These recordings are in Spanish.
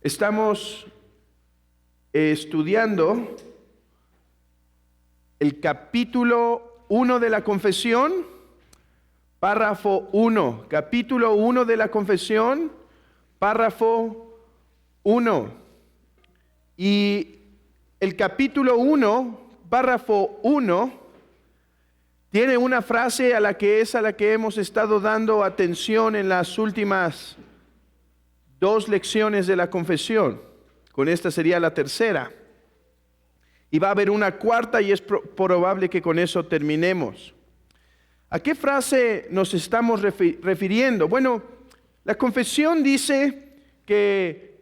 Estamos estudiando el capítulo 1 de la confesión, párrafo 1. Capítulo 1 de la confesión, párrafo 1. Y el capítulo 1, párrafo 1, tiene una frase a la que hemos estado dando atención en las últimas 2 lecciones de la confesión. Con esta sería la tercera. Y va a haber una cuarta y es probable que con eso terminemos. ¿A qué frase nos estamos refiriendo? Bueno, la confesión dice que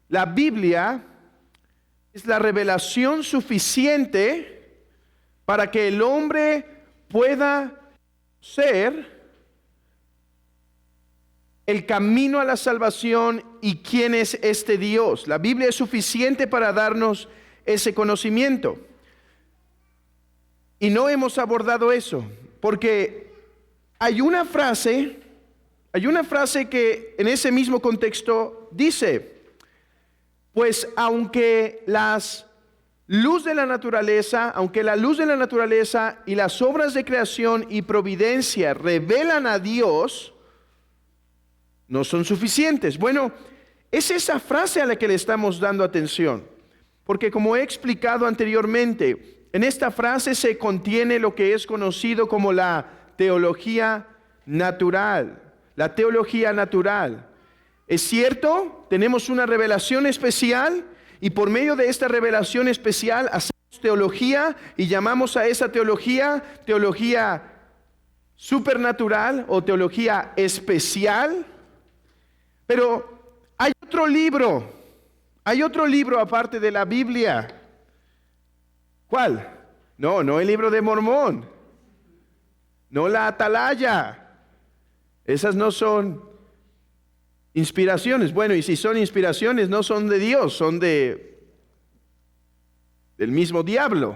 la Biblia es la revelación suficiente para que el hombre pueda ser el camino a la salvación y quién es este Dios. La Biblia es suficiente para darnos ese conocimiento. Y no hemos abordado eso, porque hay una frase que en ese mismo contexto dice, pues aunque la luz de la naturaleza y las obras de creación y providencia revelan a Dios, no son suficientes. Bueno, es esa frase a la que le estamos dando atención, porque como he explicado anteriormente, en esta frase se contiene lo que es conocido como la teología natural. La teología natural. Es cierto, tenemos una revelación especial y por medio de esta revelación especial hacemos teología y llamamos a esa teología supernatural o teología especial. Pero hay otro libro aparte de la Biblia. ¿Cuál? No el libro de Mormón, no la Atalaya. Esas no son inspiraciones. Bueno, y si son inspiraciones, no son de Dios, son del mismo diablo.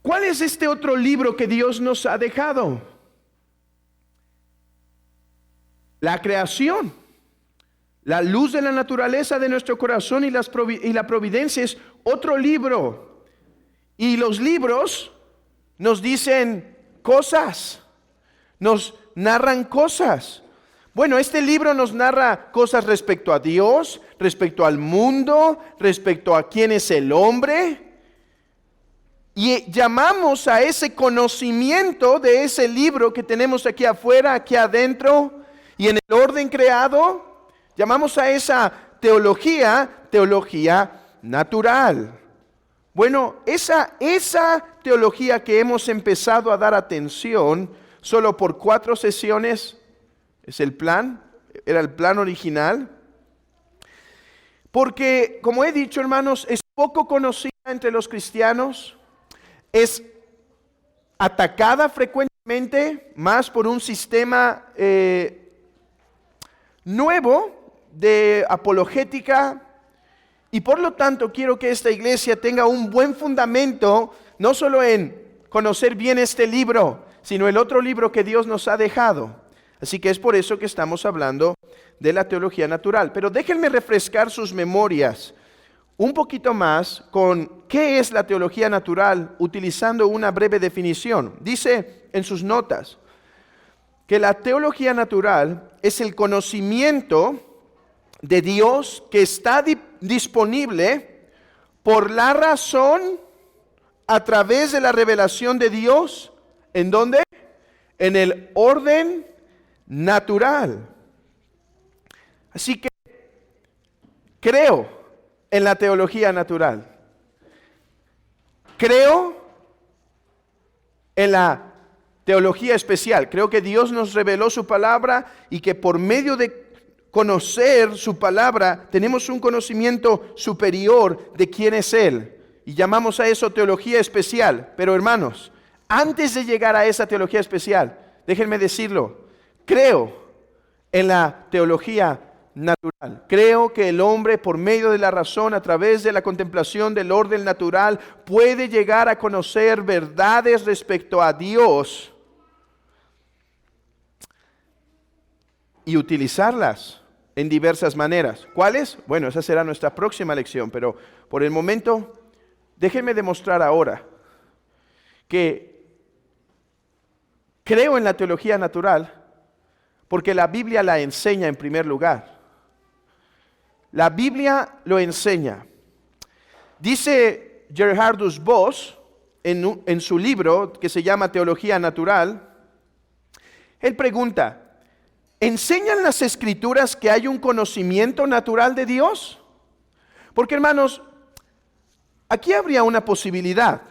¿Cuál es este otro libro que Dios nos ha dejado? La creación, la luz de la naturaleza de nuestro corazón y la providencia es otro libro. Y los libros nos dicen cosas, nos narran cosas. Bueno, este libro nos narra cosas respecto a Dios, respecto al mundo, respecto a quién es el hombre. Y llamamos a ese conocimiento de ese libro que tenemos aquí afuera, aquí adentro, y en el orden creado, llamamos a esa teología natural. Bueno, esa teología que hemos empezado a dar atención solo por 4 sesiones, es el plan, era el plan original. Porque, como he dicho, hermanos, es poco conocida entre los cristianos, es atacada frecuentemente, más por un sistema nuevo de apologética, y por lo tanto quiero que esta iglesia tenga un buen fundamento, no solo en conocer bien este libro, sino el otro libro que Dios nos ha dejado. Así que es por eso que estamos hablando de la teología natural. Pero déjenme refrescar sus memorias un poquito más con qué es la teología natural, utilizando una breve definición. Dice en sus notas que la teología natural es el conocimiento de Dios que está disponible por la razón a través de la revelación de Dios. ¿En dónde? En el orden natural. Así que creo en la teología natural. Creo en la teología especial. Creo que Dios nos reveló su palabra y que por medio de conocer su palabra tenemos un conocimiento superior de quién es Él. Y llamamos a eso teología especial. Pero hermanos, antes de llegar a esa teología especial, déjenme decirlo, creo en la teología natural. Creo que el hombre, por medio de la razón, a través de la contemplación del orden natural, puede llegar a conocer verdades respecto a Dios y utilizarlas en diversas maneras. ¿Cuáles? Bueno, esa será nuestra próxima lección, pero por el momento, déjenme demostrar ahora que creo en la teología natural porque la Biblia la enseña en primer lugar. La Biblia lo enseña. Dice Gerhardus Voss en su libro que se llama Teología Natural, él pregunta, ¿enseñan las Escrituras que hay un conocimiento natural de Dios? Porque hermanos, aquí habría una posibilidad.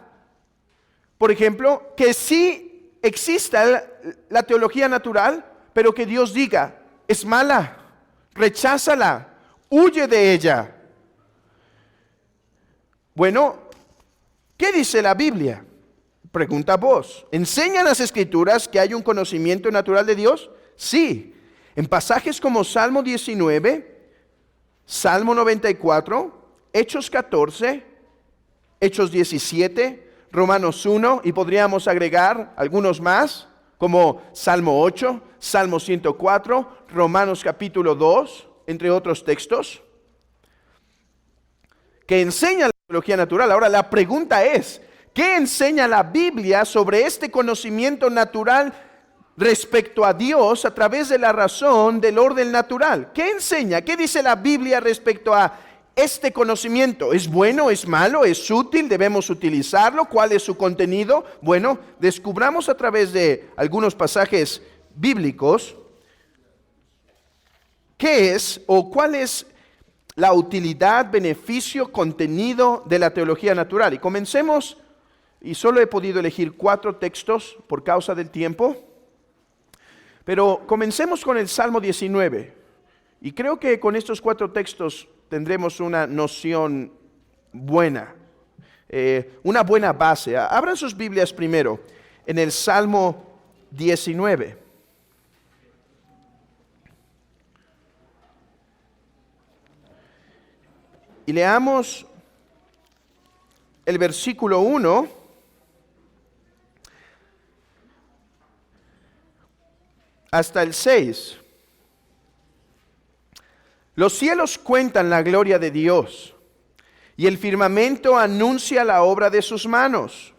Por ejemplo, que sí exista la teología natural, pero que Dios diga, es mala, recházala, huye de ella. Bueno, ¿qué dice la Biblia? Pregunta vos. ¿Enseñan las Escrituras que hay un conocimiento natural de Dios? Sí. En pasajes como Salmo 19, Salmo 94, Hechos 14, Hechos 17, Romanos 1, y podríamos agregar algunos más, como Salmo 8, Salmo 104, Romanos capítulo 2, entre otros textos, que enseñan la teología natural. Ahora la pregunta es, ¿qué enseña la Biblia sobre este conocimiento natural respecto a Dios a través de la razón del orden natural? ¿Qué enseña? ¿Qué dice la Biblia respecto a este conocimiento? ¿Es bueno? ¿Es malo? ¿Es útil? ¿Debemos utilizarlo? ¿Cuál es su contenido? Bueno, descubramos a través de algunos pasajes bíblicos qué es o cuál es la utilidad, beneficio, contenido de la teología natural. Y comencemos, y solo he podido elegir 4 textos por causa del tiempo, pero comencemos con el Salmo 19. Y creo que con estos 4 textos tendremos una noción buena, una buena base. Abran sus Biblias primero en el Salmo 19. Y leamos el versículo 1 hasta el 6. Los cielos cuentan la gloria de Dios, y el firmamento anuncia la obra de sus manos.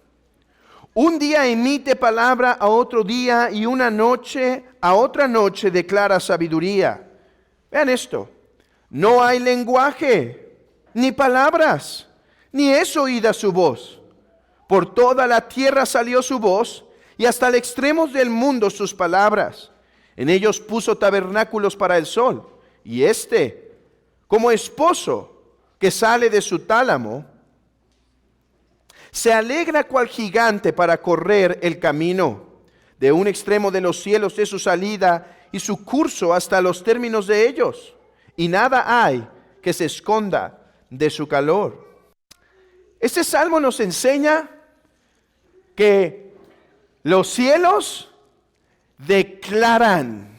Un día emite palabra a otro día, y una noche a otra noche declara sabiduría. Vean esto, no hay lenguaje, ni palabras, ni es oída su voz. Por toda la tierra salió su voz, y hasta el extremo del mundo sus palabras. En ellos puso tabernáculos para el sol, y como esposo que sale de su tálamo, se alegra cual gigante para correr el camino. De un extremo de los cielos es su salida, y su curso hasta los términos de ellos, y nada hay que se esconda de su calor. Este salmo nos enseña que los cielos declaran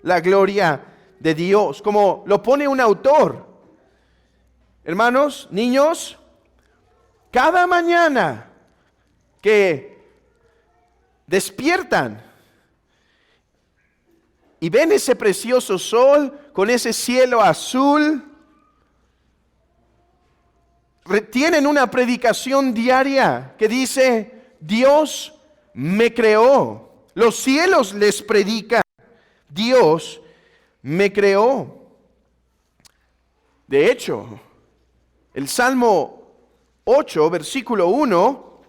la gloria de Dios, como lo pone un autor. Hermanos, niños, cada mañana que despiertan y ven ese precioso sol con ese cielo azul, tienen una predicación diaria que dice, Dios me creó. Los cielos les predican, Dios me creó. De hecho, el Salmo 8, versículo 1,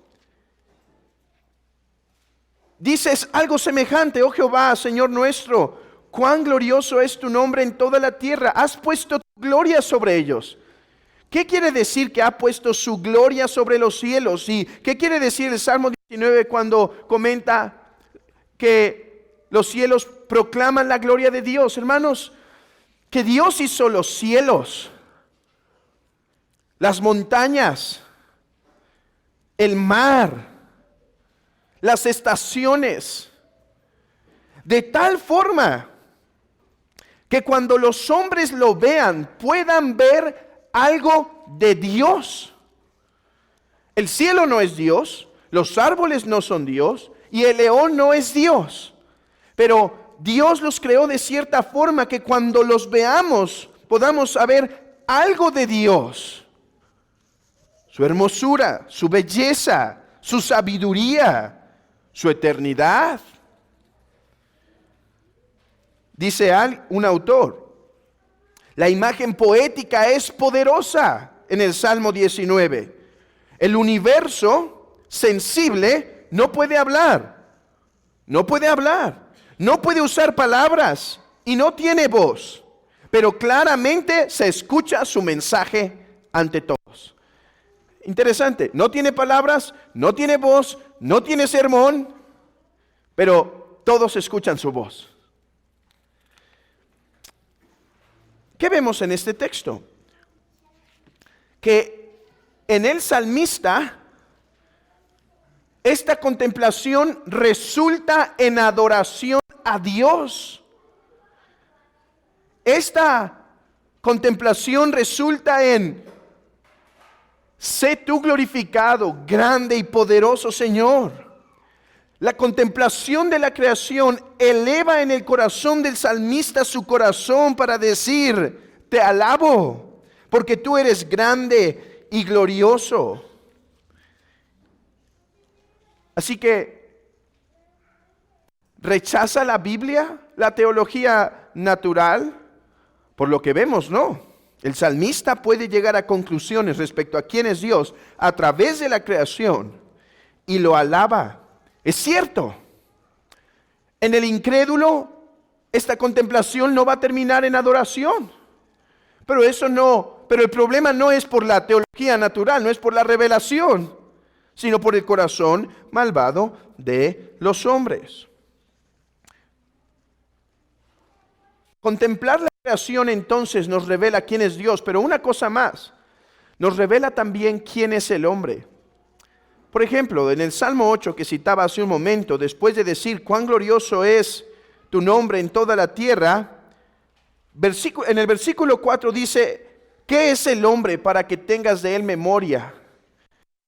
dices algo semejante: oh Jehová, Señor nuestro, cuán glorioso es tu nombre en toda la tierra, has puesto tu gloria sobre ellos. ¿Qué quiere decir que ha puesto su gloria sobre los cielos? ¿Y qué quiere decir el Salmo 19 cuando comenta que los cielos proclaman la gloria de Dios? Hermanos, que Dios hizo los cielos, las montañas, el mar, las estaciones, de tal forma que cuando los hombres lo vean, puedan ver algo de Dios. El cielo no es Dios, los árboles no son Dios, y el león no es Dios. Pero Dios los creó de cierta forma que cuando los veamos podamos saber algo de Dios. Su hermosura, su belleza, su sabiduría, su eternidad. Dice un autor, la imagen poética es poderosa en el Salmo 19. El universo sensible no puede hablar, no puede usar palabras y no tiene voz, pero claramente se escucha su mensaje ante todos. Interesante, no tiene palabras, no tiene voz, no tiene sermón, pero todos escuchan su voz. ¿Qué vemos en este texto? Que en el salmista, esta contemplación resulta en adoración a Dios. Esta contemplación resulta en: sé tú glorificado, grande y poderoso Señor. La contemplación de la creación eleva en el corazón del salmista su corazón para decir: te alabo, porque tú eres grande y glorioso. Así que, ¿rechaza la Biblia la teología natural? Por lo que vemos, no. El salmista puede llegar a conclusiones respecto a quién es Dios a través de la creación y lo alaba. Es cierto, en el incrédulo esta contemplación no va a terminar en adoración. Pero el problema no es por la teología natural, no es por la revelación, sino por el corazón malvado de los hombres. Contemplar la creación entonces nos revela quién es Dios, pero una cosa más, nos revela también quién es el hombre. Por ejemplo, en el Salmo 8 que citaba hace un momento, después de decir cuán glorioso es tu nombre en toda la tierra, en el versículo 4 dice: ¿qué es el hombre para que tengas de él memoria?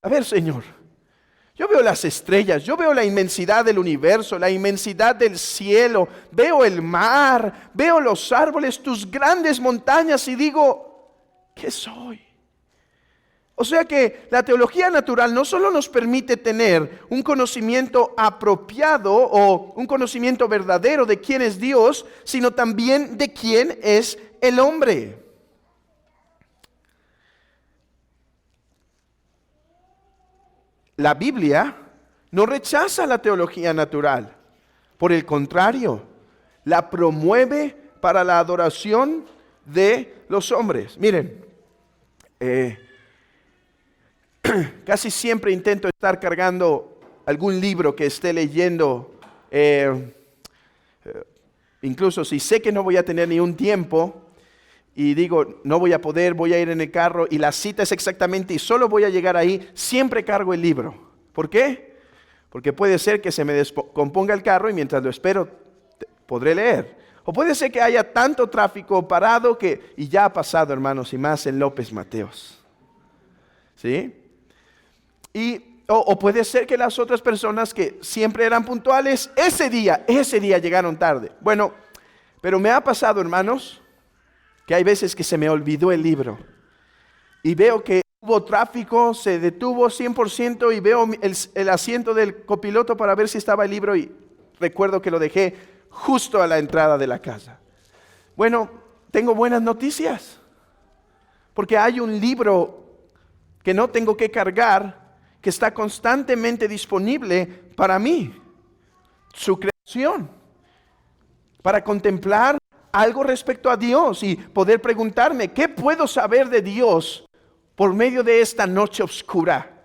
A ver, Señor, yo veo las estrellas, yo veo la inmensidad del universo, la inmensidad del cielo, veo el mar, veo los árboles, tus grandes montañas y digo: ¿qué soy? O sea que la teología natural no solo nos permite tener un conocimiento apropiado o un conocimiento verdadero de quién es Dios, sino también de quién es el hombre. La Biblia no rechaza la teología natural. Por el contrario, la promueve para la adoración de los hombres. Miren, casi siempre intento estar cargando algún libro que esté leyendo, incluso si sé que no voy a tener ni un tiempo y digo no voy a poder, voy a ir en el carro y la cita es exactamente y solo voy a llegar ahí, siempre cargo el libro. ¿Por qué? Porque puede ser que se me descomponga el carro y mientras lo espero podré leer. O puede ser que haya tanto tráfico parado y ya ha pasado, hermanos, y más en López Mateos. ¿Sí? O puede ser que las otras personas que siempre eran puntuales, ese día llegaron tarde. Bueno, pero me ha pasado, hermanos, que hay veces que se me olvidó el libro. Y veo que hubo tráfico, se detuvo 100% y veo el asiento del copiloto para ver si estaba el libro y recuerdo que lo dejé justo a la entrada de la casa. Bueno, tengo buenas noticias, porque hay un libro que no tengo que cargar, que está constantemente disponible para mí, su creación, para contemplar algo respecto a Dios y poder preguntarme, ¿qué puedo saber de Dios por medio de esta noche oscura?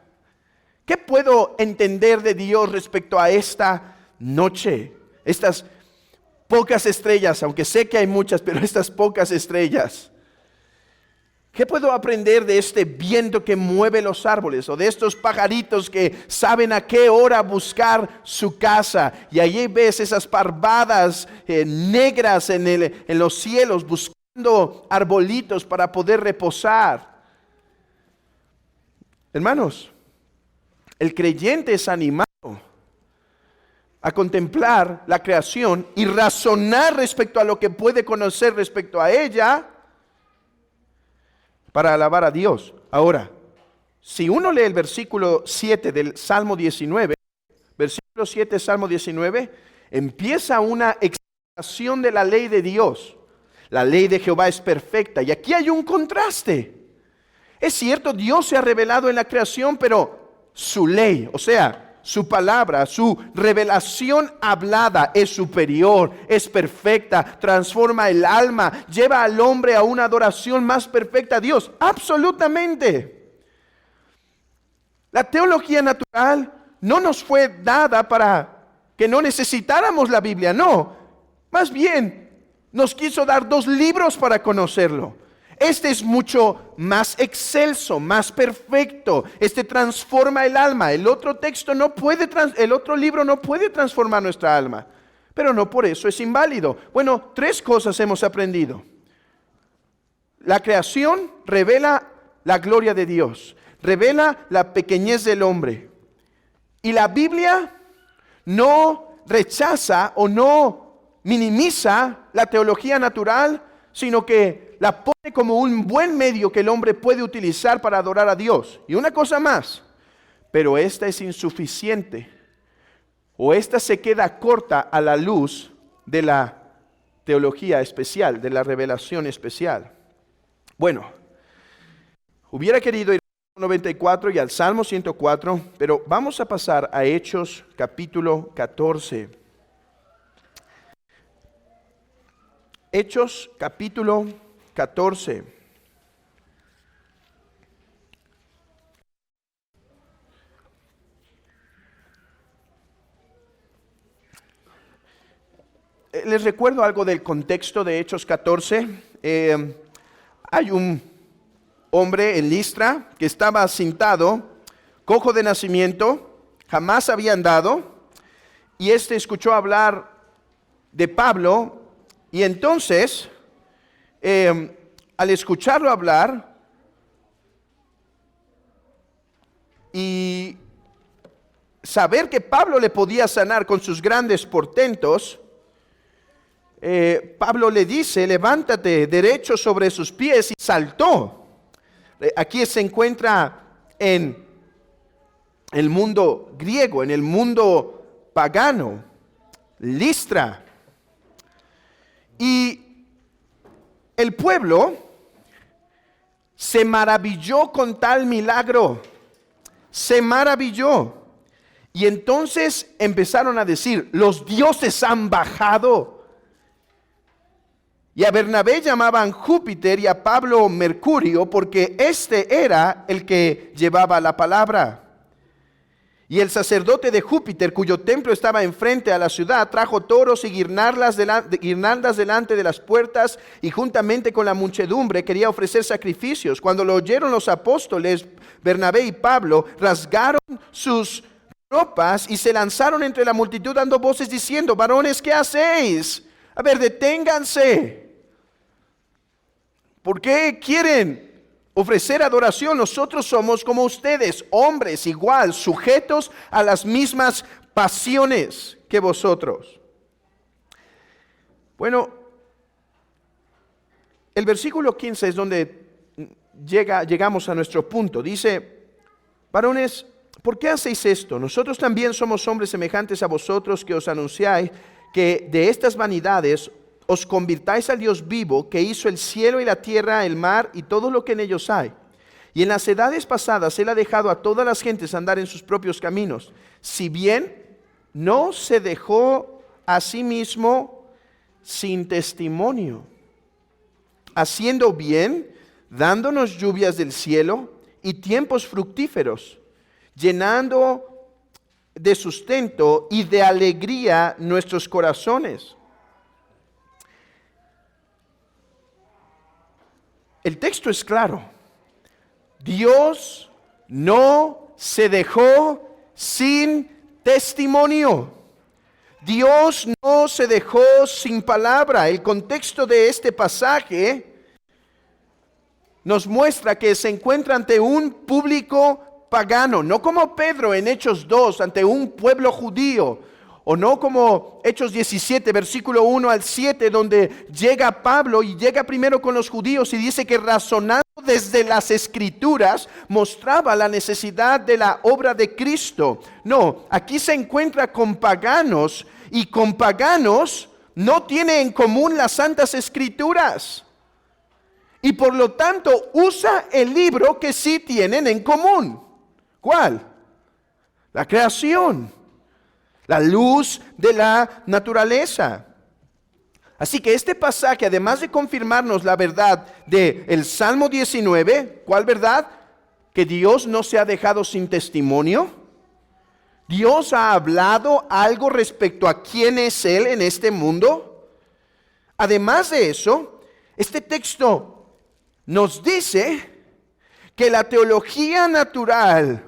¿Qué puedo entender de Dios respecto a esta noche? Estas pocas estrellas, aunque sé que hay muchas, pero estas pocas estrellas. ¿Qué puedo aprender de este viento que mueve los árboles? O de estos pajaritos que saben a qué hora buscar su casa. Y allí ves esas parvadas negras en los cielos buscando arbolitos para poder reposar. Hermanos, el creyente es animado a contemplar la creación y razonar respecto a lo que puede conocer respecto a ella para alabar a Dios. Ahora, si uno lee el versículo 7 del Salmo 19, versículo 7, Salmo 19, empieza una explicación de la ley de Dios. La ley de Jehová es perfecta. Y aquí hay un contraste. Es cierto, Dios se ha revelado en la creación, pero su ley, o sea, su palabra, su revelación hablada es superior, es perfecta, transforma el alma, lleva al hombre a una adoración más perfecta a Dios. Absolutamente. La teología natural no nos fue dada para que no necesitáramos la Biblia, no. Más bien, nos quiso dar 2 libros para conocerlo. Este es mucho más excelso, más perfecto. Este transforma el alma. El otro texto no puede, el otro libro no puede transformar nuestra alma. Pero no por eso es inválido. Bueno, 3 cosas hemos aprendido. La creación revela la gloria de Dios, revela la pequeñez del hombre. Y la Biblia no rechaza o no minimiza la teología natural, sino que la pone como un buen medio que el hombre puede utilizar para adorar a Dios. Y una cosa más, pero esta es insuficiente, o esta se queda corta a la luz de la teología especial, de la revelación especial. Bueno, hubiera querido ir al 94 y al Salmo 104, pero vamos a pasar a Hechos capítulo 14. Hechos capítulo 14. Les recuerdo algo del contexto de Hechos 14. Hay un hombre en Listra que estaba sentado, cojo de nacimiento, jamás había andado, y escuchó hablar de Pablo, y entonces, al escucharlo hablar y saber que Pablo le podía sanar con sus grandes portentos, Pablo le dice: levántate derecho sobre sus pies, y saltó. Aquí se encuentra en el mundo griego, en el mundo pagano, Listra. Y el pueblo se maravilló con tal milagro, se maravilló. Y entonces empezaron a decir: los dioses han bajado. Y a Bernabé llamaban Júpiter y a Pablo Mercurio, porque este era el que llevaba la palabra. Y el sacerdote de Júpiter, cuyo templo estaba enfrente a la ciudad, trajo toros y guirnaldas delante de las puertas, y juntamente con la muchedumbre quería ofrecer sacrificios. Cuando lo oyeron los apóstoles, Bernabé y Pablo rasgaron sus ropas y se lanzaron entre la multitud dando voces diciendo: varones, ¿qué hacéis? A ver, deténganse. ¿Por qué quieren ofrecer adoración? Nosotros somos como ustedes, hombres igual, sujetos a las mismas pasiones que vosotros. Bueno, el versículo 15 es donde llegamos a nuestro punto. Dice: varones, ¿por qué hacéis esto? Nosotros también somos hombres semejantes a vosotros, que os anunciáis que de estas vanidades os convirtáis al Dios vivo, que hizo el cielo y la tierra, el mar y todo lo que en ellos hay. Y en las edades pasadas Él ha dejado a todas las gentes andar en sus propios caminos, si bien no se dejó a sí mismo sin testimonio, haciendo bien, dándonos lluvias del cielo y tiempos fructíferos, llenando de sustento y de alegría nuestros corazones. El texto es claro. Dios no se dejó sin testimonio. Dios no se dejó sin palabra. El contexto de este pasaje nos muestra que se encuentra ante un público pagano, no como Pedro en Hechos 2, ante un pueblo judío, O no como Hechos 17, versículo 1 al 7, donde llega Pablo y llega primero con los judíos y dice que razonando desde las Escrituras mostraba la necesidad de la obra de Cristo. No, aquí se encuentra con paganos y con paganos no tiene en común las Santas Escrituras. Y por lo tanto usa el libro que sí tienen en común. ¿Cuál? La creación. La luz de la naturaleza. Así que este pasaje, además de confirmarnos la verdad del Salmo 19, ¿cuál verdad? Que Dios no se ha dejado sin testimonio. Dios ha hablado algo respecto a quién es Él en este mundo. Además de eso, este texto nos dice que la teología natural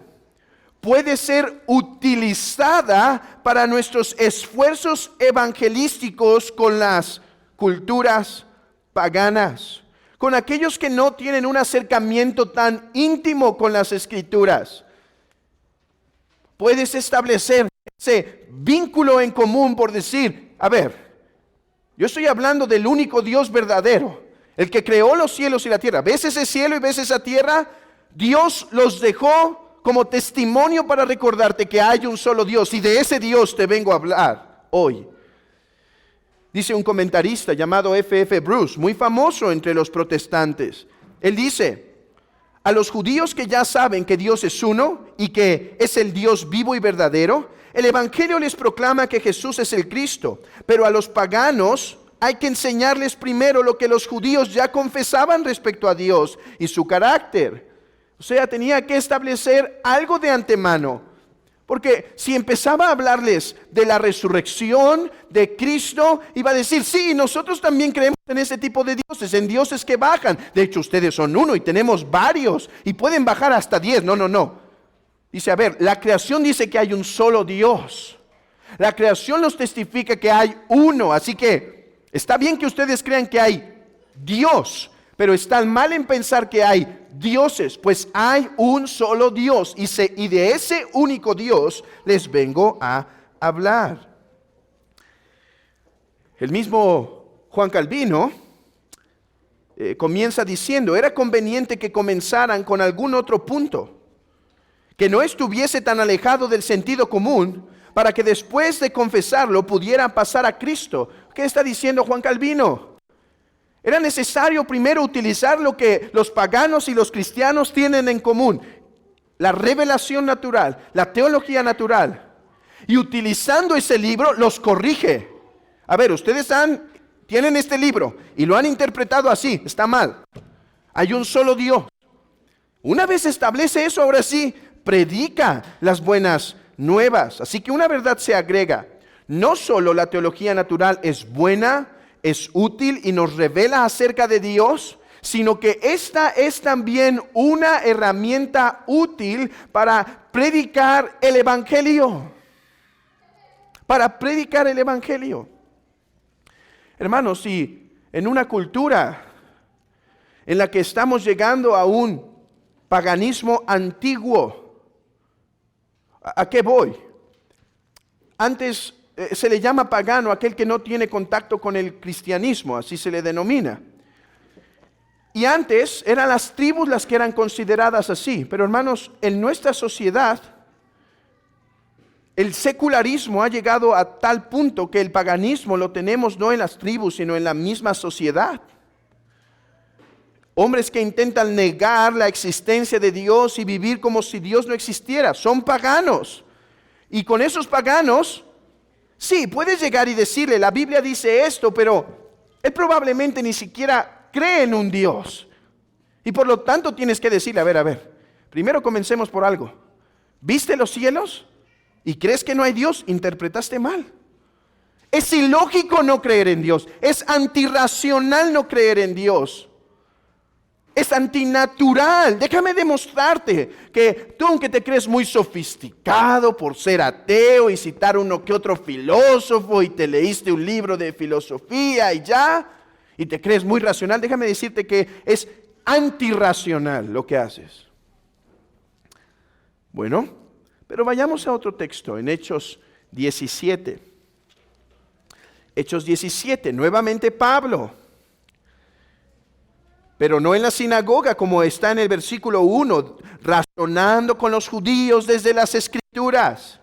puede ser utilizada para nuestros esfuerzos evangelísticos con las culturas paganas, con aquellos que no tienen un acercamiento tan íntimo con las Escrituras. Puedes establecer ese vínculo en común por decir, a ver, yo estoy hablando del único Dios verdadero, el que creó los cielos y la tierra. ¿Ves ese cielo y ves esa tierra? Dios los dejó como testimonio para recordarte que hay un solo Dios, y de ese Dios te vengo a hablar hoy. Dice un comentarista llamado F.F. Bruce, muy famoso entre los protestantes. Él dice, a los judíos que ya saben que Dios es uno y que es el Dios vivo y verdadero, el Evangelio les proclama que Jesús es el Cristo, pero a los paganos hay que enseñarles primero lo que los judíos ya confesaban respecto a Dios y su carácter. O sea, tenía que establecer algo de antemano. Porque si empezaba a hablarles de la resurrección de Cristo, iba a decir, sí, nosotros también creemos en ese tipo de dioses, en dioses que bajan. De hecho, ustedes son uno y tenemos varios y pueden bajar hasta 10. No. Dice, a ver, la creación dice que hay un solo Dios. La creación nos testifica que hay uno. Así que está bien que ustedes crean que hay Dios, pero están mal en pensar que hay dioses, pues hay un solo Dios y de ese único Dios les vengo a hablar. El mismo Juan Calvino comienza diciendo, era conveniente que comenzaran con algún otro punto, que no estuviese tan alejado del sentido común, para que después de confesarlo pudieran pasar a Cristo. ¿Qué está diciendo Juan Calvino? Era necesario primero utilizar lo que los paganos y los cristianos tienen en común, la revelación natural, la teología natural, y utilizando ese libro los corrige. A ver, ustedes tienen este libro y lo han interpretado así, está mal. Hay un solo Dios. Una vez establece eso, ahora sí, predica las buenas nuevas. Así que una verdad se agrega, no solo la teología natural es buena, es útil y nos revela acerca de Dios, sino que esta es también una herramienta útil para predicar el Evangelio. Para predicar el Evangelio. Hermanos, si en una cultura en la que estamos llegando a un paganismo antiguo, ¿a qué voy? Antes se le llama pagano aquel que no tiene contacto con el cristianismo, así se le denomina. Y antes eran las tribus las que eran consideradas así. Pero hermanos, en nuestra sociedad, el secularismo ha llegado a tal punto que el paganismo lo tenemos no en las tribus, sino en la misma sociedad. Hombres que intentan negar la existencia de Dios y vivir como si Dios no existiera, son paganos. Y con esos paganos, sí, puedes llegar y decirle, la Biblia dice esto, pero él probablemente ni siquiera cree en un Dios. Y por lo tanto tienes que decirle, a ver, primero comencemos por algo. ¿Viste los cielos? ¿Y crees que no hay Dios? Interpretaste mal. Es ilógico no creer en Dios. Es antirracional no creer en Dios. Es antinatural. Déjame demostrarte que tú, aunque te crees muy sofisticado por ser ateo y citar uno que otro filósofo y te leíste un libro de filosofía y te crees muy racional, déjame decirte que es antirracional lo que haces. Bueno, pero vayamos a otro texto, en Hechos 17. Hechos 17, nuevamente Pablo. Pero no en la sinagoga, como está en el versículo 1, razonando con los judíos desde las Escrituras.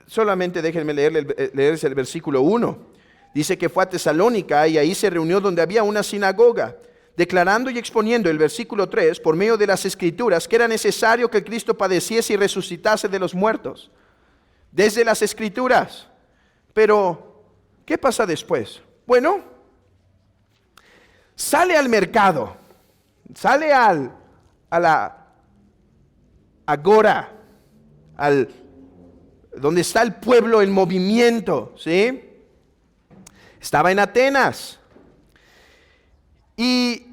Solamente déjenme leerles el versículo 1. Dice que fue a Tesalónica y ahí se reunió donde había una sinagoga, declarando y exponiendo el versículo 3, por medio de las Escrituras, que era necesario que Cristo padeciese y resucitase de los muertos. Desde las Escrituras. Pero, ¿qué pasa después? Bueno, sale al mercado, sale a la agora, donde está el pueblo en movimiento, ¿sí? Estaba en Atenas. Y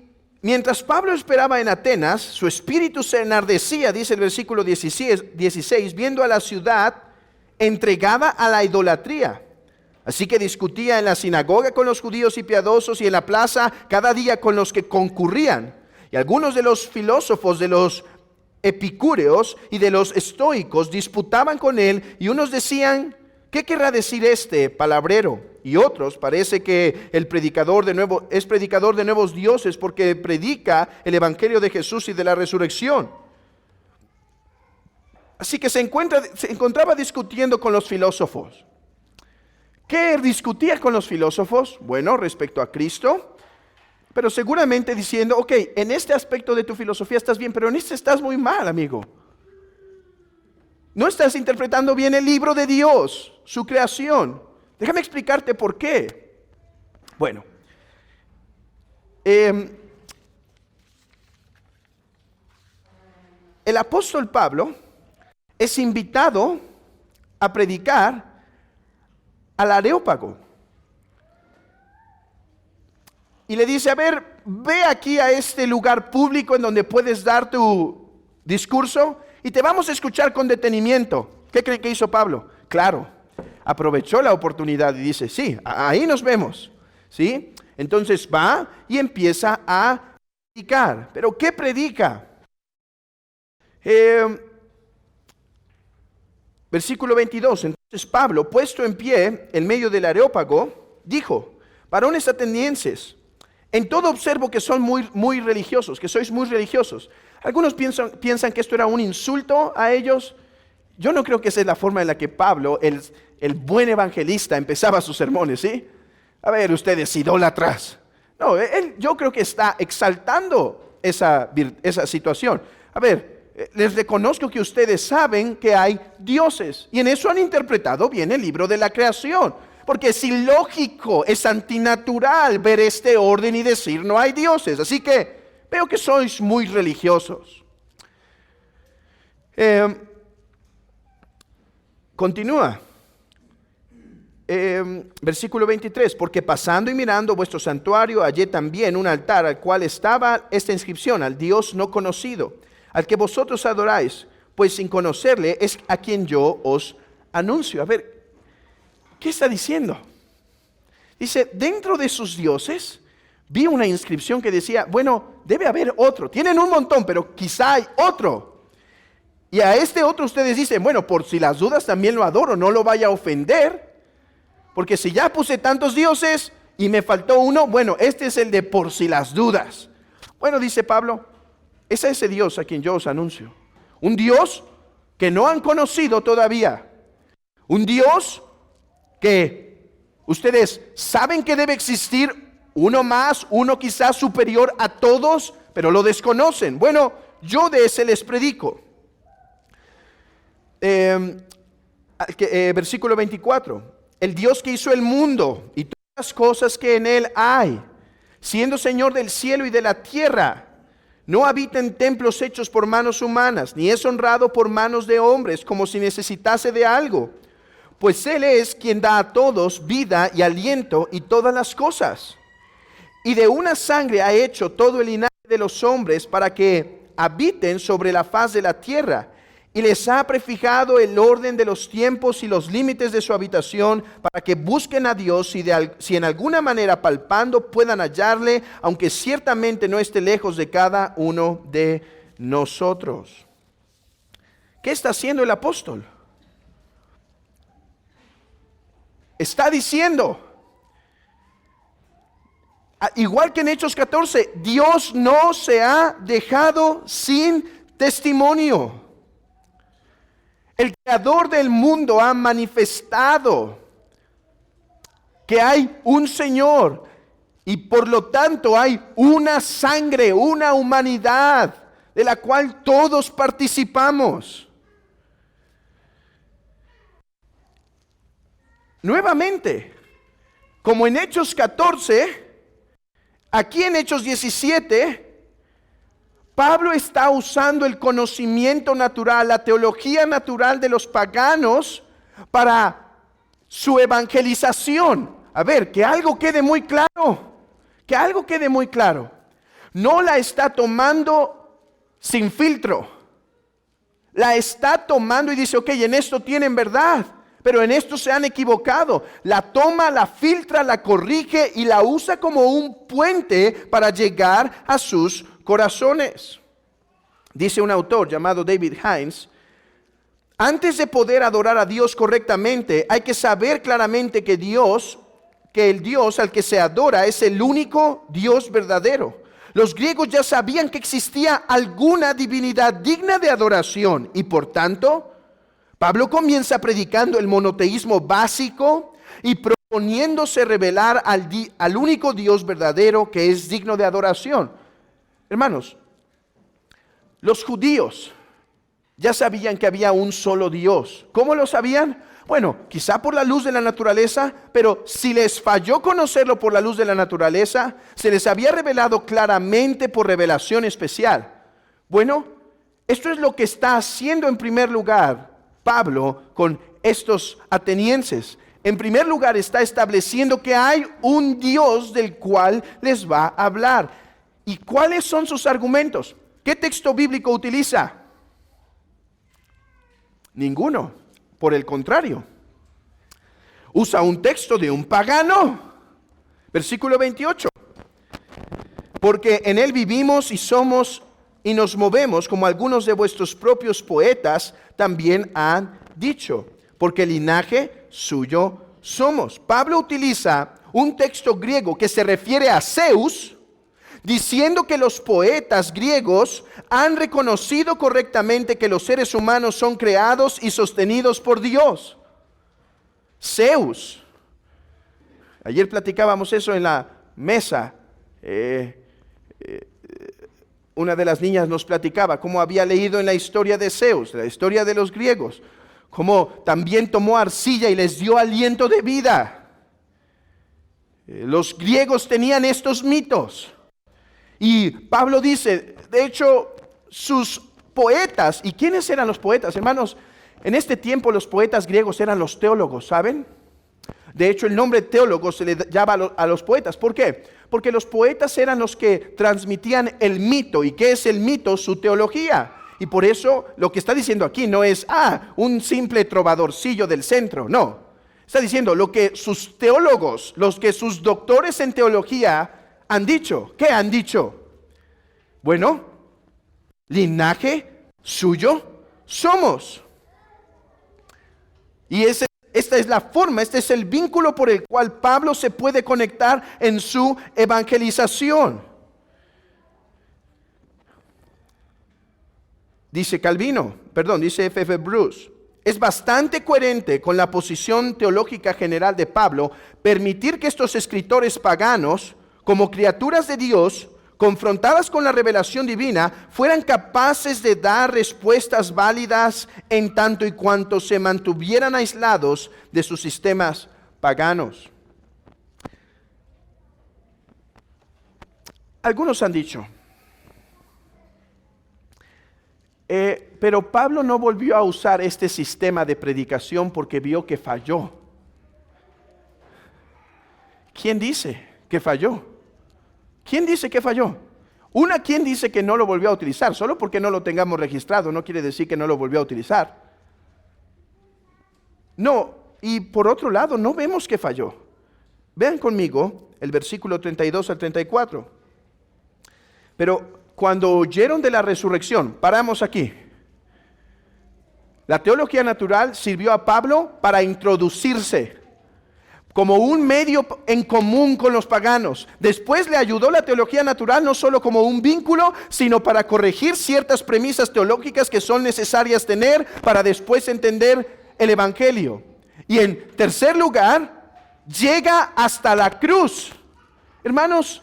mientras Pablo esperaba en Atenas, su espíritu se enardecía, dice el versículo 16, viendo a la ciudad entregada a la idolatría. Así que discutía en la sinagoga con los judíos y piadosos y en la plaza cada día con los que concurrían. Y algunos de los filósofos, de los epicúreos y de los estoicos disputaban con él, y unos decían: ¿qué querrá decir este palabrero? Y otros: parece que el predicador es predicador de nuevos dioses, porque predica el evangelio de Jesús y de la resurrección. Así que se encontraba discutiendo con los filósofos. ¿Qué discutía con los filósofos? Bueno, respecto a Cristo, pero seguramente diciendo: ok, en este aspecto de tu filosofía estás bien, pero en este estás muy mal, amigo. No estás interpretando bien el libro de Dios, su creación. Déjame explicarte por qué. Bueno, el apóstol Pablo es invitado a predicar al Areópago. Y le dice: a ver, ve aquí a este lugar público en donde puedes dar tu discurso y te vamos a escuchar con detenimiento. ¿Qué creen que hizo Pablo? Claro, aprovechó la oportunidad y dice: sí, ahí nos vemos. ¿Sí? Entonces va y empieza a predicar. ¿Pero qué predica? Versículo 22, entonces Pablo, puesto en pie en medio del Areópago, dijo: varones atenienses, en todo observo que son muy religiosos, que sois muy religiosos. Algunos piensan que esto era un insulto a ellos. Yo no creo que esa es la forma en la que Pablo, el buen evangelista, empezaba sus sermones, ¿sí? A ver, ustedes idólatras. No, yo creo que está exaltando esa situación. A ver, les reconozco que ustedes saben que hay dioses y en eso han interpretado bien el libro de la creación, porque es ilógico, es antinatural ver este orden y decir no hay dioses. Así que veo que sois muy religiosos. Continúa. Versículo 23, porque pasando y mirando vuestro santuario hallé también un altar al cual estaba esta inscripción: al Dios no conocido, al que vosotros adoráis, pues sin conocerle es a quien yo os anuncio. A ver, ¿qué está diciendo? Dice: dentro de sus dioses vi una inscripción que decía: bueno, debe haber otro. Tienen un montón, pero quizá hay otro. Y a este otro ustedes dicen: bueno, por si las dudas también lo adoro, no lo vaya a ofender. Porque si ya puse tantos dioses y me faltó uno, bueno, este es el de por si las dudas. Bueno, dice Pablo, es a ese Dios a quien yo os anuncio. Un Dios que no han conocido todavía. Un Dios que ustedes saben que debe existir uno más, uno quizás superior a todos, pero lo desconocen. Bueno, yo de ese les predico. Versículo 24. El Dios que hizo el mundo y todas las cosas que en él hay, siendo Señor del cielo y de la tierra, no habita en templos hechos por manos humanas, ni es honrado por manos de hombres, como si necesitase de algo. Pues Él es quien da a todos vida y aliento y todas las cosas. Y de una sangre ha hecho todo el linaje de los hombres para que habiten sobre la faz de la tierra. Y les ha prefijado el orden de los tiempos y los límites de su habitación para que busquen a Dios y si en alguna manera palpando puedan hallarle, aunque ciertamente no esté lejos de cada uno de nosotros. ¿Qué está haciendo el apóstol? está diciendo, igual que en Hechos 14, Dios no se ha dejado sin testimonio. El creador del mundo ha manifestado que hay un Señor y por lo tanto hay una sangre, una humanidad de la cual todos participamos. Nuevamente, como en Hechos 14, aquí en Hechos 17, Pablo está usando el conocimiento natural, la teología natural de los paganos para su evangelización. A ver, que algo quede muy claro, que algo quede muy claro. No la está tomando sin filtro. La está tomando y dice, ok, en esto tienen verdad, pero en esto se han equivocado. La toma, la filtra, la corrige y la usa como un puente para llegar a sus corazones. Dice un autor llamado David Hines, antes de poder adorar a Dios correctamente, hay que saber claramente que el Dios al que se adora es el único Dios verdadero. Los griegos ya sabían que existía alguna divinidad digna de adoración y por tanto, Pablo comienza predicando el monoteísmo básico y proponiéndose revelar al único Dios verdadero que es digno de adoración. Hermanos, los judíos ya sabían que había un solo Dios. ¿Cómo lo sabían? Bueno, quizá por la luz de la naturaleza, pero si les falló conocerlo por la luz de la naturaleza, se les había revelado claramente por revelación especial. Bueno, esto es lo que está haciendo en primer lugar Pablo con estos atenienses. En primer lugar está estableciendo que hay un Dios del cual les va a hablar. ¿Y cuáles son sus argumentos? ¿Qué texto bíblico utiliza? Ninguno. Por el contrario, usa un texto de un pagano. Versículo 28. Porque en él vivimos y somos y nos movemos como algunos de vuestros propios poetas también han dicho, porque linaje suyo somos. Pablo utiliza un texto griego que se refiere a Zeus, diciendo que los poetas griegos han reconocido correctamente que los seres humanos son creados y sostenidos por Dios. Zeus. Ayer platicábamos eso en la mesa. Una de las niñas nos platicaba cómo había leído en la historia de Zeus, la historia de los griegos, cómo también tomó arcilla y les dio aliento de vida. Los griegos tenían estos mitos. Y Pablo dice, de hecho, sus poetas, ¿y quiénes eran los poetas? Hermanos, en este tiempo los poetas griegos eran los teólogos, ¿saben? De hecho, el nombre teólogo se le llama a los poetas. ¿Por qué? Porque los poetas eran los que transmitían el mito. ¿Y qué es el mito? Su teología. Y por eso lo que está diciendo aquí no es, un simple trovadorcillo del centro. No. Está diciendo lo que sus teólogos, los que sus doctores en teología han dicho. ¿Qué han dicho? Bueno, linaje suyo somos. Y esta es la forma, este es el vínculo por el cual Pablo se puede conectar en su evangelización. Dice F.F. Bruce, es bastante coherente con la posición teológica general de Pablo permitir que estos escritores paganos, como criaturas de Dios, confrontadas con la revelación divina, fueran capaces de dar respuestas válidas en tanto y cuanto se mantuvieran aislados de sus sistemas paganos. Algunos han dicho, pero Pablo no volvió a usar este sistema de predicación porque vio que falló. ¿Quién dice que falló? ¿Quién dice que falló? ¿Quién dice que no lo volvió a utilizar? Solo porque no lo tengamos registrado no quiere decir que no lo volvió a utilizar. No, y por otro lado no vemos que falló. Vean conmigo el versículo 32 al 34. Pero cuando oyeron de la resurrección, paramos aquí. La teología natural sirvió a Pablo para introducirse. como un medio en común con los paganos. Después le ayudó la teología natural no solo como un vínculo, sino para corregir ciertas premisas teológicas que son necesarias tener para después entender el Evangelio. Y en tercer lugar, llega hasta la cruz. Hermanos,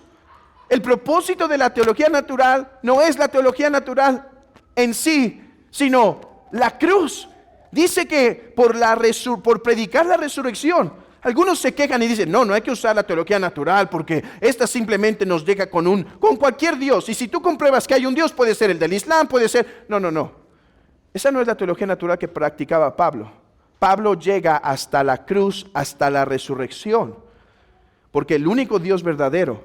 el propósito de la teología natural no es la teología natural en sí, sino la cruz. Dice que por predicar la resurrección, algunos se quejan y dicen, no hay que usar la teología natural porque esta simplemente nos deja con cualquier Dios. Y si tú compruebas que hay un Dios, puede ser el del Islam, puede ser... No. Esa no es la teología natural que practicaba Pablo. Pablo llega hasta la cruz, hasta la resurrección. Porque el único Dios verdadero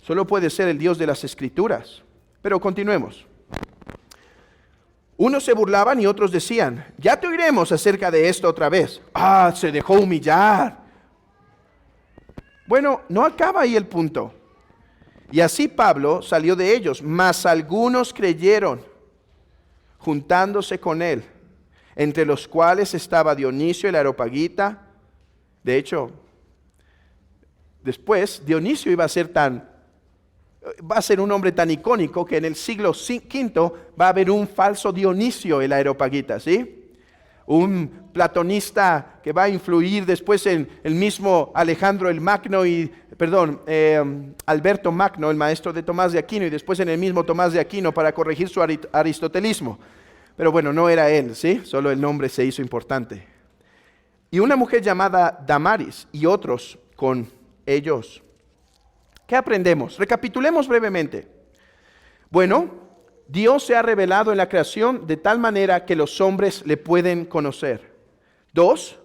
solo puede ser el Dios de las Escrituras. Pero continuemos. Unos se burlaban y otros decían, ya te oiremos acerca de esto otra vez. Se dejó humillar. Bueno, no acaba ahí el punto. Y así Pablo salió de ellos, mas algunos creyeron, juntándose con él, entre los cuales estaba Dionisio el Areopagita. De hecho, después Dionisio va a ser un hombre tan icónico que en el siglo V va a haber un falso Dionisio el Areopagita, ¿sí? Un platonista que va a influir después en el mismo Alberto Magno, el maestro de Tomás de Aquino, y después en el mismo Tomás de Aquino para corregir su aristotelismo. Pero bueno, no era él, ¿sí? Solo el nombre se hizo importante. Y una mujer llamada Damaris y otros con ellos. ¿Qué aprendemos? Recapitulemos brevemente. Bueno, Dios se ha revelado en la creación de tal manera que los hombres le pueden conocer. 2,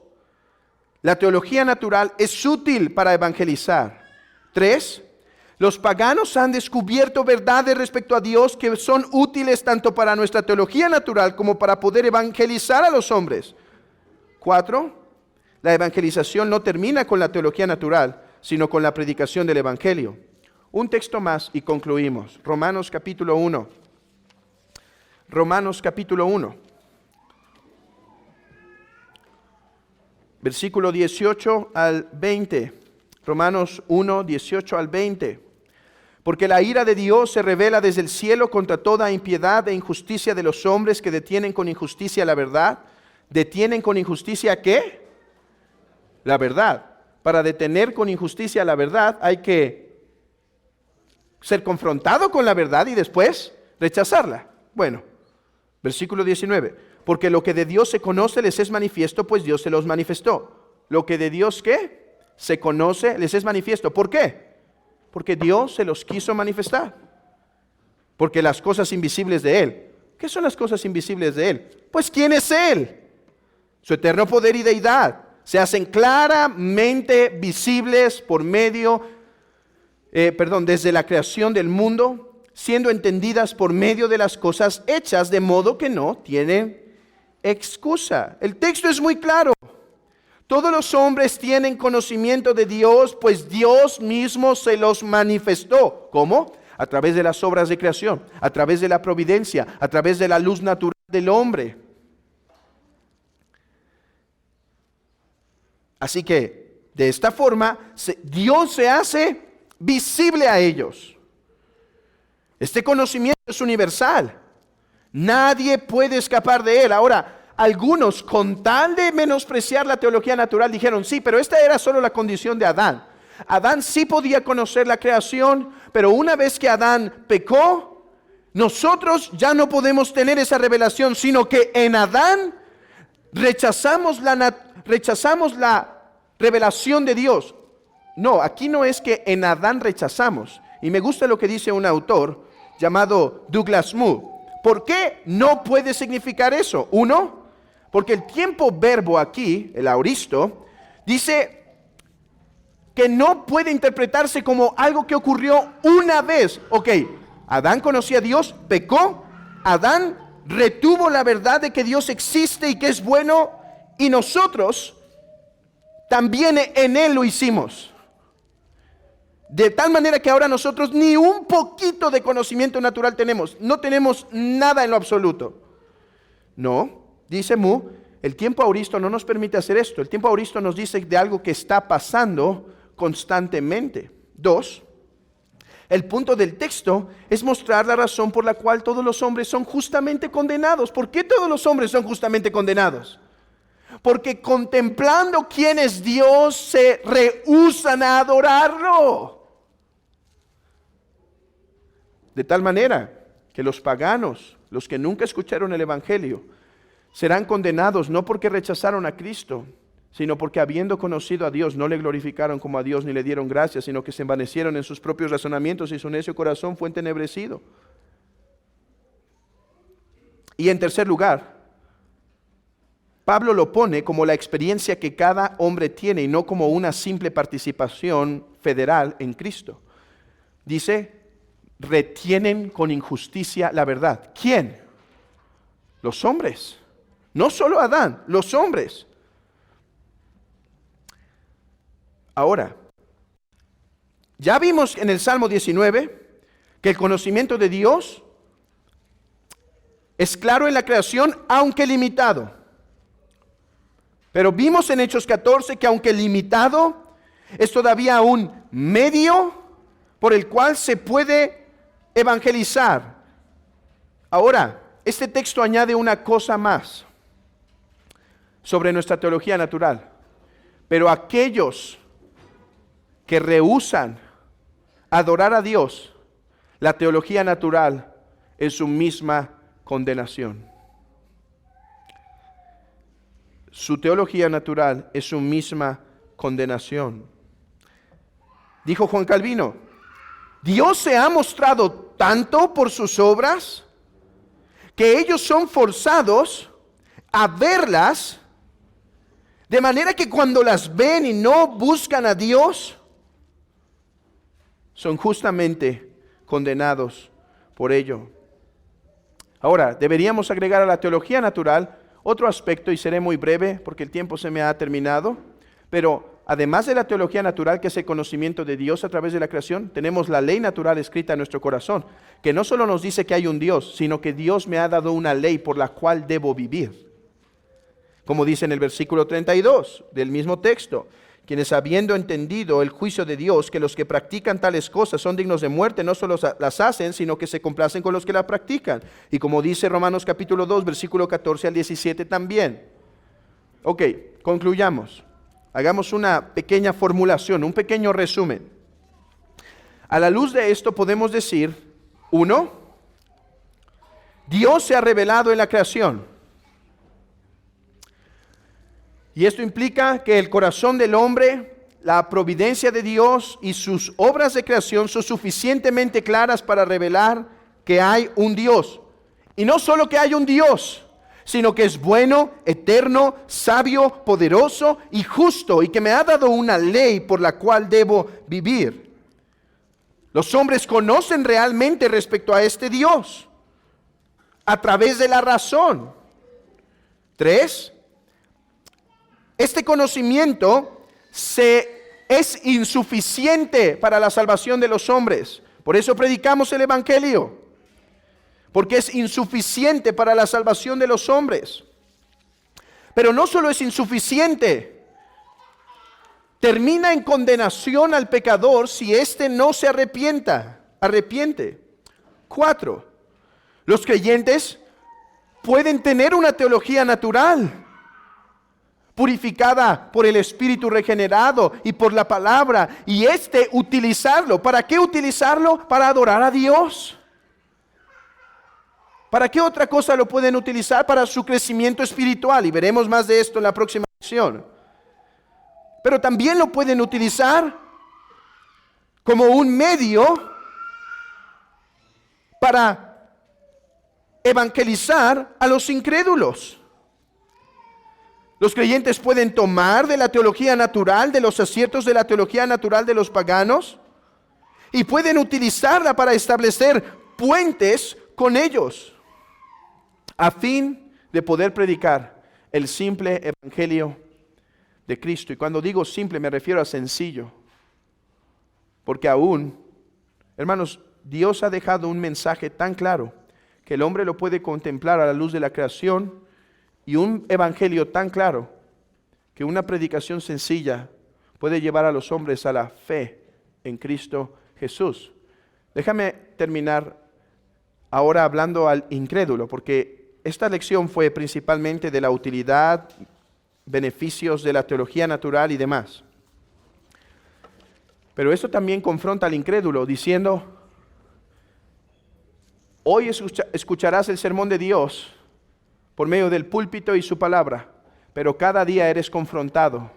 la teología natural es útil para evangelizar. 3, los paganos han descubierto verdades respecto a Dios que son útiles tanto para nuestra teología natural como para poder evangelizar a los hombres. 4, la evangelización no termina con la teología natural, sino con la predicación del Evangelio. Un texto más y concluimos. Romanos capítulo 1. Romanos capítulo 1. Versículo 18 al 20. Romanos 1, 18 al 20. Porque la ira de Dios se revela desde el cielo contra toda impiedad e injusticia de los hombres que detienen con injusticia la verdad. ¿Detienen con injusticia qué? La verdad. Para detener con injusticia la verdad hay que ser confrontado con la verdad y después rechazarla. Bueno, versículo 19. Porque lo que de Dios se conoce les es manifiesto, pues Dios se los manifestó. Lo que de Dios ¿qué? Se conoce les es manifiesto. ¿Por qué? Porque Dios se los quiso manifestar. Porque las cosas invisibles de Él. ¿Qué son las cosas invisibles de Él? Pues ¿quién es Él? Su eterno poder y deidad se hacen claramente visibles por medio, desde la creación del mundo, siendo entendidas por medio de las cosas hechas, de modo que no tienen excusa. El texto es muy claro. Todos los hombres tienen conocimiento de Dios, pues Dios mismo se los manifestó. ¿Cómo? A través de las obras de creación, a través de la providencia, a través de la luz natural del hombre. Así que, de esta forma, Dios se hace visible a ellos. Este conocimiento es universal. Nadie puede escapar de él. Ahora, algunos, con tal de menospreciar la teología natural, dijeron, sí, pero esta era solo la condición de Adán. Adán sí podía conocer la creación, pero una vez que Adán pecó, nosotros ya no podemos tener esa revelación, sino que en Adán rechazamos la revelación de Dios. No, aquí no es que en Adán rechazamos. Y me gusta lo que dice un autor llamado Douglas Moo. ¿Por qué no puede significar eso? Uno, porque el tiempo verbo aquí, el aoristo, dice que no puede interpretarse como algo que ocurrió una vez. Ok, Adán conocía a Dios, pecó, Adán retuvo la verdad de que Dios existe y que es bueno, y nosotros también en Él lo hicimos. De tal manera que ahora nosotros ni un poquito de conocimiento natural tenemos. No tenemos nada en lo absoluto. No, dice Mu, el tiempo auristo no nos permite hacer esto. El tiempo auristo nos dice de algo que está pasando constantemente. 2, el punto del texto es mostrar la razón por la cual todos los hombres son justamente condenados. ¿Por qué todos los hombres son justamente condenados? Porque contemplando quién es Dios, se rehúsan a adorarlo. De tal manera que los paganos, los que nunca escucharon el Evangelio, serán condenados no porque rechazaron a Cristo, sino porque habiendo conocido a Dios no le glorificaron como a Dios ni le dieron gracias, sino que se envanecieron en sus propios razonamientos y su necio corazón fue entenebrecido. Y en tercer lugar, Pablo lo pone como la experiencia que cada hombre tiene y no como una simple participación federal en Cristo. Dice, retienen con injusticia la verdad. ¿Quién? Los hombres. No solo Adán, los hombres. Ahora, ya vimos en el Salmo 19 que el conocimiento de Dios es claro en la creación, aunque limitado. Pero vimos en Hechos 14 que aunque limitado, es todavía un medio por el cual se puede evangelizar. Ahora, este texto añade una cosa más sobre nuestra teología natural. Pero aquellos que rehúsan adorar a Dios, la teología natural es su misma condenación. Su teología natural es su misma condenación. Dijo Juan Calvino, Dios se ha mostrado tanto por sus obras que ellos son forzados a verlas, de manera que cuando las ven y no buscan a Dios, son justamente condenados por ello. Ahora, deberíamos agregar a la teología natural otro aspecto, y seré muy breve porque el tiempo se me ha terminado, pero además de la teología natural, que es el conocimiento de Dios a través de la creación, tenemos la ley natural escrita en nuestro corazón, que no solo nos dice que hay un Dios, sino que Dios me ha dado una ley por la cual debo vivir. Como dice en el versículo 32 del mismo texto, quienes habiendo entendido el juicio de Dios, que los que practican tales cosas son dignos de muerte, no solo las hacen, sino que se complacen con los que la practican. Y como dice Romanos capítulo 2, versículo 14 al 17 también. Ok, concluyamos. Hagamos una pequeña formulación, un pequeño resumen. A la luz de esto podemos decir, 1, Dios se ha revelado en la creación. Y esto implica que el corazón del hombre, la providencia de Dios y sus obras de creación son suficientemente claras para revelar que hay un Dios. Y no solo que hay un Dios, sino que es bueno, eterno, sabio, poderoso y justo, y que me ha dado una ley por la cual debo vivir. Los hombres conocen realmente respecto a este Dios a través de la razón. 3, este conocimiento es insuficiente para la salvación de los hombres. Por eso predicamos el Evangelio, porque es insuficiente para la salvación de los hombres. Pero no solo es insuficiente, termina en condenación al pecador si éste no se arrepiente. 4, los creyentes pueden tener una teología natural, purificada por el Espíritu regenerado y por la palabra, y utilizarlo. ¿Para qué utilizarlo? Para adorar a Dios. ¿Para qué otra cosa lo pueden utilizar? Para su crecimiento espiritual, y veremos más de esto en la próxima lección. Pero también lo pueden utilizar como un medio para evangelizar a los incrédulos. Los creyentes pueden tomar de la teología natural, de los aciertos de la teología natural de los paganos, y pueden utilizarla para establecer puentes con ellos, a fin de poder predicar el simple evangelio de Cristo. Y cuando digo simple me refiero a sencillo, porque aún, hermanos, Dios ha dejado un mensaje tan claro que el hombre lo puede contemplar a la luz de la creación y un evangelio tan claro que una predicación sencilla puede llevar a los hombres a la fe en Cristo Jesús. Déjame terminar ahora hablando al incrédulo, porque esta lección fue principalmente de la utilidad, beneficios de la teología natural y demás. Pero esto también confronta al incrédulo diciendo: hoy escucharás el sermón de Dios por medio del púlpito y su palabra, pero cada día eres confrontado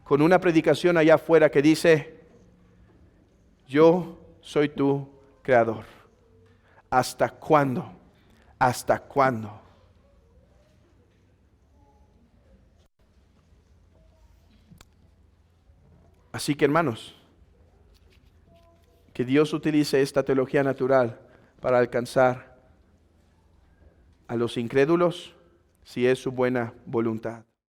con una predicación allá afuera que dice: yo soy tu creador. ¿Hasta cuándo? ¿Hasta cuándo? Así que, hermanos, que Dios utilice esta teología natural para alcanzar a los incrédulos si es su buena voluntad.